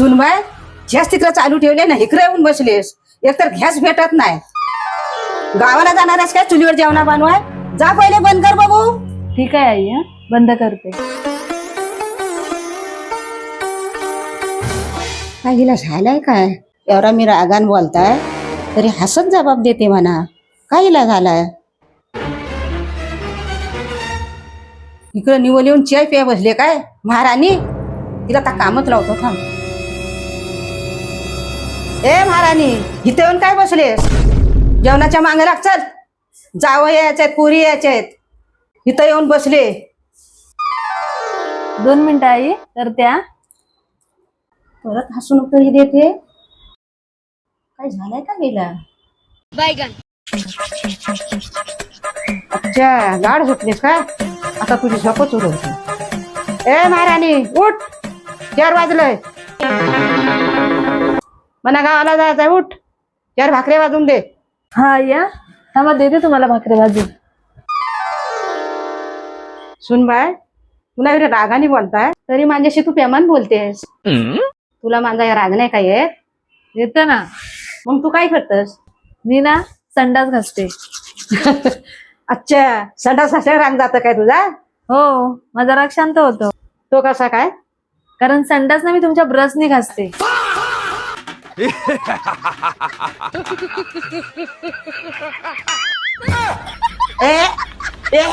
सुनबाय gas तिकडे चालू ठेवले ना इकडे येऊन बसलेस एकतर गॅस भेटत नाही गावाला जाणारच काय चुलीवर जेवणा बनवाय जा पहिले बंद कर बाबू ठीक आहे आई हं? बंद करते. काय हिला झालाय काय एवढा मी रागान बोलताय तरी हसत जबाब देते म्हणा काय हिला झालाय इकडे निवल येऊन चाय प्या बसले काय महाराणी तिला आता कामच लावतो थांब ए महाराणी इथे येऊन काय बसलेस जेवणाच्या मागे लाग चल जावं यायचे आहेत पुरी यायचे आहेत इथं येऊन बसले 2 मिनिटं आई तर त्या परत हसून तरी देते काय झालंय का गेला अच्छा गाड झोपलीस का आता तुझी झोपच उडवते ए महाराणी उठ 4 वाजलंय मना गावाला जायचंय उठ 4 भाकरे वाजून दे हा आई हं? थांबा देते तुम्हाला भाकरी भाजून. सुन बाय तुला एवढ्या रागाने बोलताय तरी माझ्याशी तू प्रेमान बोलतेस तुला माझा या राग नाही काय येत येतं ना. मग तू काय करतस मी ना संडास घासते. अच्छा संडास घासायला राग जातं काय तुझा हो माझा राग शांत होतो तो कसा काय कारण संडास ना मी तुमच्या ब्रशनी घासते. ए